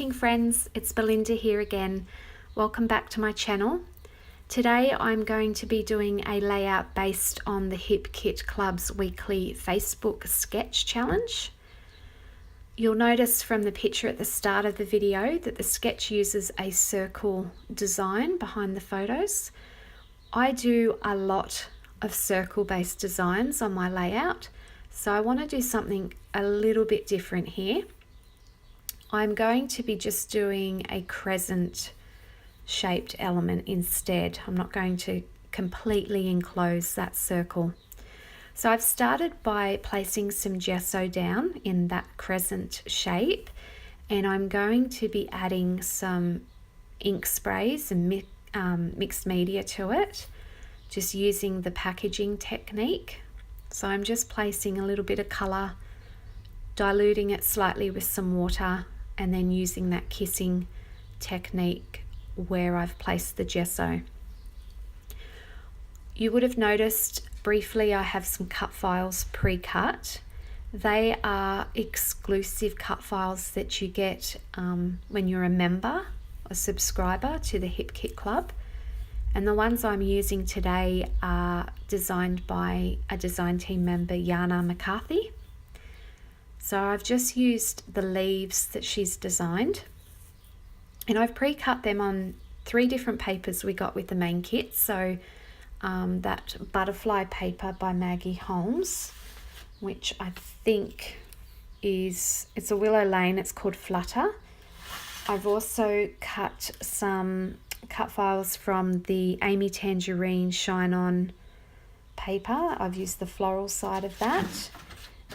scrapbooking friends, it's Belinda here again. Welcome back to my channel. Today I'm going to be doing a layout based on the Hip Kit Club's weekly Facebook sketch challenge. You'll notice from the picture at the start of the video that the sketch uses a circle design behind the photos. I do a lot of circle based designs on my layout, so I want to do something a little bit different here. I'm going to be just doing a crescent shaped element instead. I'm not going to completely enclose that circle. So I've started by placing some gesso down in that crescent shape, and I'm going to be adding some ink sprays and mixed media to it, just using the packaging technique. So I'm just placing a little bit of colour, diluting it slightly with some water, and then using that kissing technique where I've placed the gesso. You would have noticed briefly I have some cut files pre-cut. They are exclusive cut files that you get when you're a member, a subscriber to the Hip Kit Club. And the ones I'm using today are designed by a design team member, Yana McCarthy. So I've just used the leaves that she's designed, and I've pre-cut them on 3 different papers we got with the main kit. So that butterfly paper by Maggie Holmes, which I think it's a willow lane, it's called Flutter. I've also cut some cut files from the Amy Tangerine Shine On paper. I've used the floral side of that.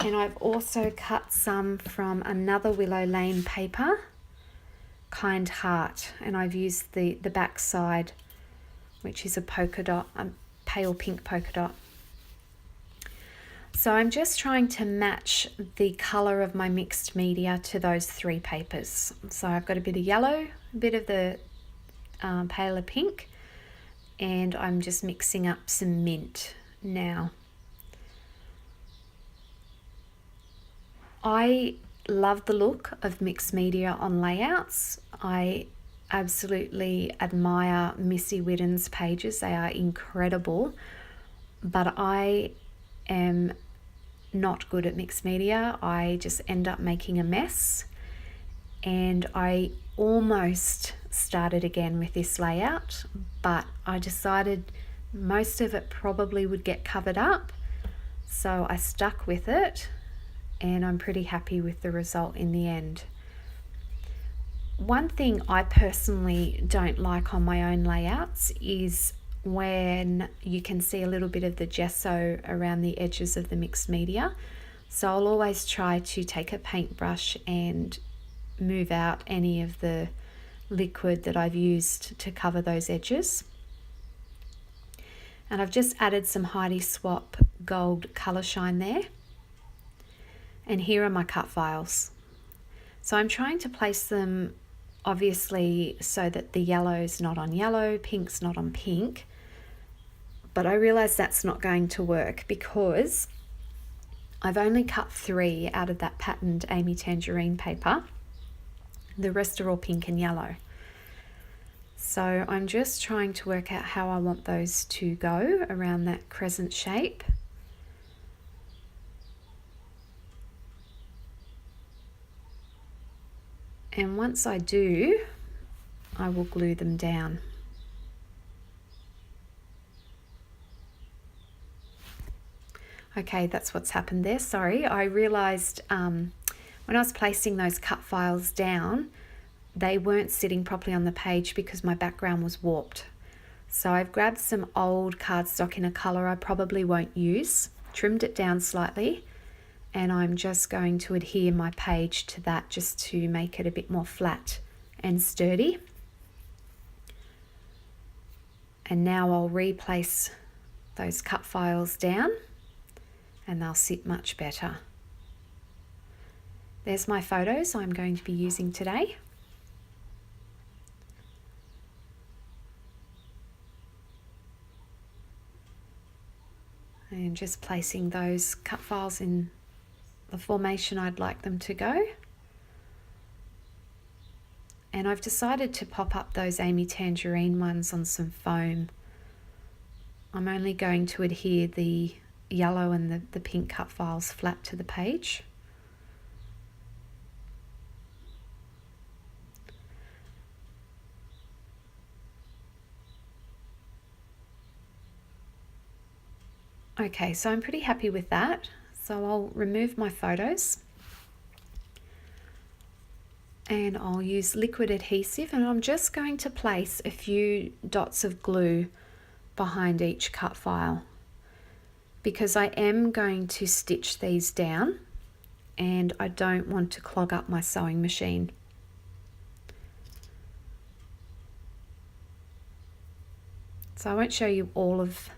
And I've also cut some from another Willow Lane paper, Kind Heart, and I've used the back side, which is a polka dot, a pale pink polka dot. So I'm just trying to match the colour of my mixed media to those 3 papers. So I've got a bit of yellow, a bit of the paler pink, and I'm just mixing up some mint now. I love the look of mixed media on layouts. I absolutely admire Missy Whitten's pages. They are incredible, but I am not good at mixed media. I just end up making a mess, and I almost started again with this layout, but I decided most of it probably would get covered up, so I stuck with it. And I'm pretty happy with the result in the end. One thing I personally don't like on my own layouts is when you can see a little bit of the gesso around the edges of the mixed media. So I'll always try to take a paintbrush and move out any of the liquid that I've used to cover those edges. And I've just added some Heidi Swap gold colour shine there. And here are my cut files. So I'm trying to place them obviously so that the yellow's not on yellow, pink's not on pink. But I realize that's not going to work because I've only cut 3 out of that patterned Amy Tangerine paper. The rest are all pink and yellow. So I'm just trying to work out how I want those to go around that crescent shape. And once I do, I will glue them down. Okay, that's what's happened there. Sorry, I realized when I was placing those cut files down, they weren't sitting properly on the page because my background was warped. So I've grabbed some old cardstock in a color I probably won't use, trimmed it down slightly, and I'm just going to adhere my page to that just to make it a bit more flat and sturdy. And now I'll replace those cut files down and they'll sit much better. There's my photos I'm going to be using today. And just placing those cut files in the formation I'd like them to go. And I've decided to pop up those Amy Tangerine ones on some foam. I'm only going to adhere the yellow and the pink cut files flat to the page. Okay, so I'm pretty happy with that. So I'll remove my photos and I'll use liquid adhesive, and I'm just going to place a few dots of glue behind each cut file because I am going to stitch these down and I don't want to clog up my sewing machine. So I won't show you all of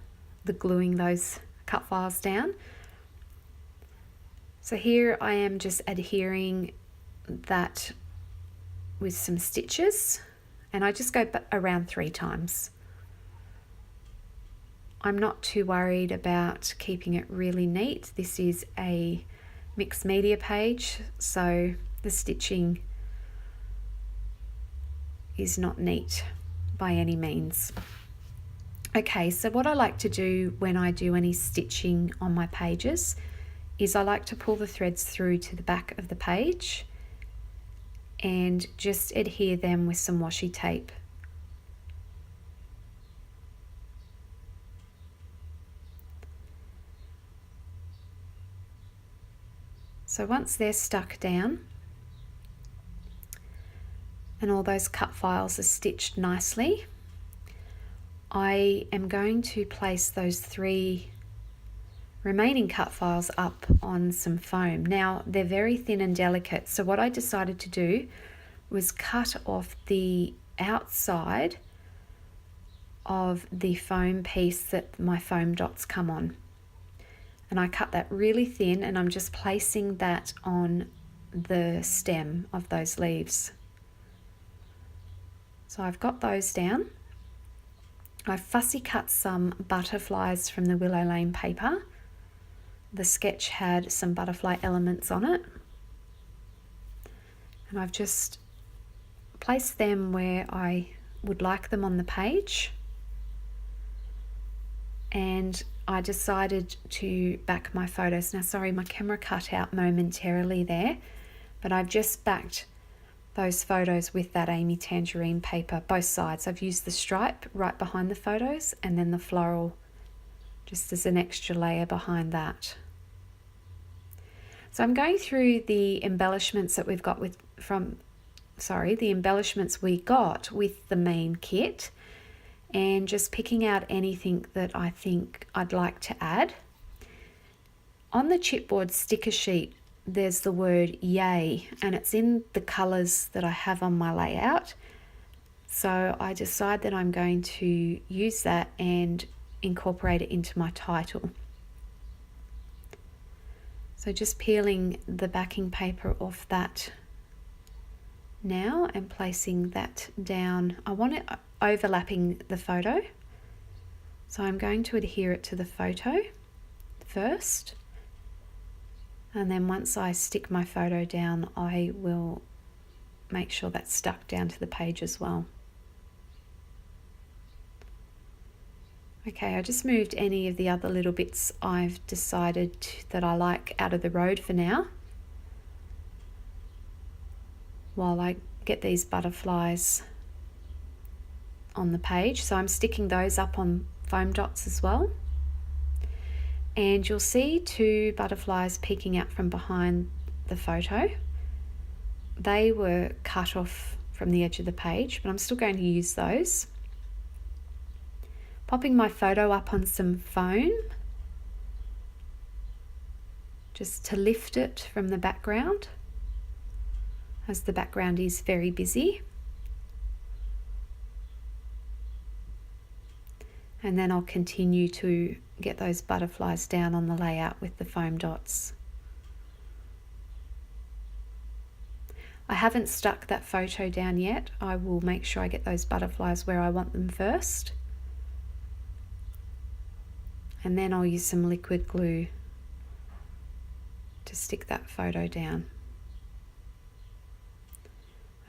the gluing those cut files down. So here I am just adhering that with some stitches, and I just go around 3 times. I'm not too worried about keeping it really neat. This is a mixed media page, so the stitching is not neat by any means. Okay, so what I like to do when I do any stitching on my pages is I like to pull the threads through to the back of the page and just adhere them with some washi tape. So once they're stuck down and all those cut files are stitched nicely, I am going to place those 3 remaining cut files up on some foam. Now they're very thin and delicate, so what I decided to do was cut off the outside of the foam piece that my foam dots come on, and I cut that really thin, and I'm just placing that on the stem of those leaves. So I've got those down. I fussy cut some butterflies from the Willow Lane paper. The sketch had some butterfly elements on it, and I've just placed them where I would like them on the page, and I decided to back my photos. Now sorry, my camera cut out momentarily there, but I've just backed those photos with that Amy Tangerine paper, both sides. I've used the stripe right behind the photos and then the floral just as an extra layer behind that. So I'm going through the embellishments that we've got the embellishments we got with the main kit, and just picking out anything that I think I'd like to add. On the chipboard sticker sheet, there's the word yay, and it's in the colours that I have on my layout. So I decide that I'm going to use that and incorporate it into my title. So just peeling the backing paper off that now and placing that down. I want it overlapping the photo, so I'm going to adhere it to the photo first, and then once I stick my photo down, I will make sure that's stuck down to the page as well. Okay, I just moved any of the other little bits I've decided that I like out of the road for now, while I get these butterflies on the page. So I'm sticking those up on foam dots as well. And you'll see 2 butterflies peeking out from behind the photo. They were cut off from the edge of the page, but I'm still going to use those. Popping my photo up on some foam just to lift it from the background, as the background is very busy. And then I'll continue to get those butterflies down on the layout with the foam dots. I haven't stuck that photo down yet. I will make sure I get those butterflies where I want them first. And then I'll use some liquid glue to stick that photo down.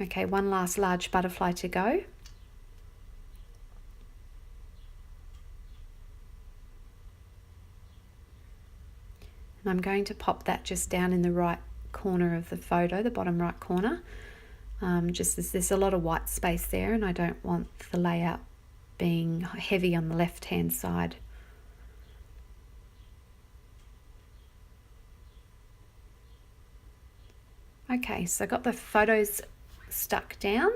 Okay, one last large butterfly to go. And I'm going to pop that just down in the right corner of the photo, the bottom right corner, just as there's a lot of white space there and I don't want the layout being heavy on the left hand side. Okay, so I got the photos stuck down.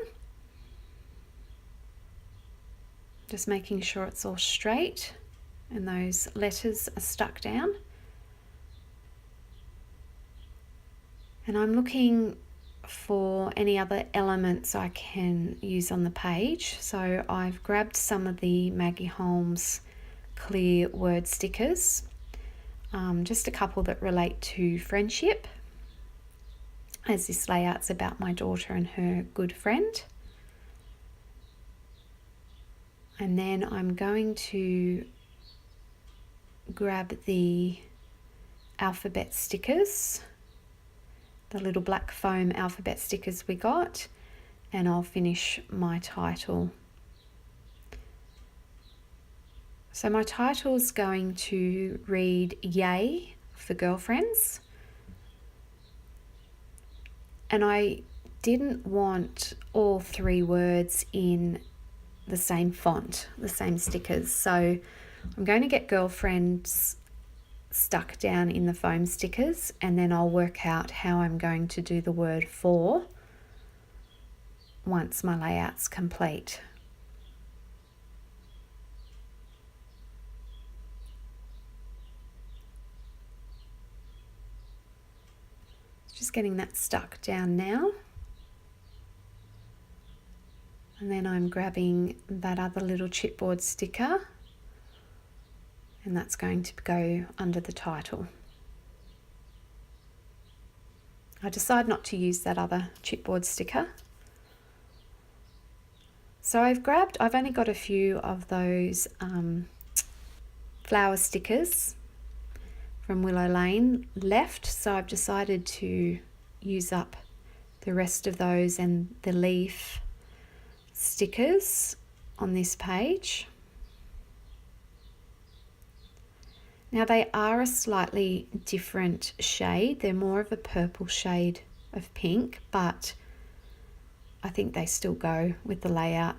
Just making sure it's all straight and those letters are stuck down. And I'm looking for any other elements I can use on the page. So I've grabbed some of the Maggie Holmes clear word stickers, just a couple that relate to friendship, as this layout's about my daughter and her good friend. And then I'm going to grab the alphabet stickers, the little black foam alphabet stickers we got, and I'll finish my title. So my title's going to read Yay for Girlfriends. And I didn't want all three words in the same font, the same stickers. So I'm going to get Girlfriends stuck down in the foam stickers, and then I'll work out how I'm going to do the word for once my layout's complete. Just getting that stuck down now. And then I'm grabbing that other little chipboard sticker, and that's going to go under the title. I decided not to use that other chipboard sticker. So I've only got a few of those flower stickers from Willow Lane left, so I've decided to use up the rest of those and the leaf stickers on this page. Now they are a slightly different shade. They're more of a purple shade of pink, but I think they still go with the layout.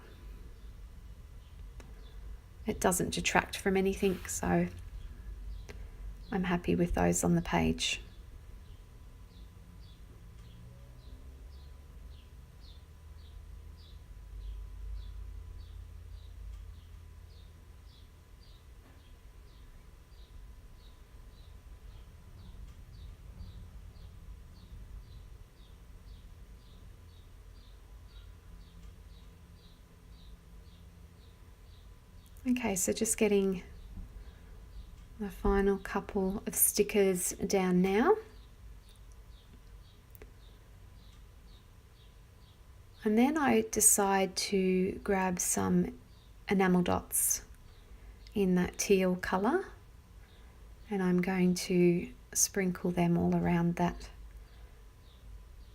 It doesn't detract from anything, so I'm happy with those on the page. Okay, so just getting the final couple of stickers down now. And then I decide to grab some enamel dots in that teal colour, and I'm going to sprinkle them all around that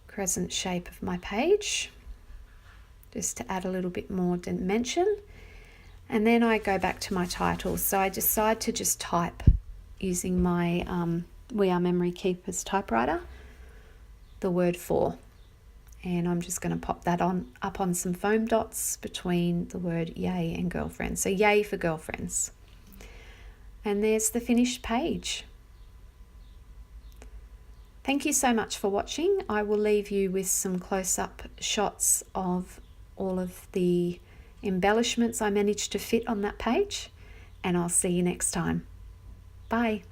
crescent shape of my page, just to add a little bit more dimension. And then I go back to my title. So I decide to just type using my We Are Memory Keepers typewriter, the word for. And I'm just going to pop that up on some foam dots between the word yay and girlfriends. So yay for girlfriends. And there's the finished page. Thank you so much for watching. I will leave you with some close-up shots of all of the embellishments I managed to fit on that page, and I'll see you next time. Bye.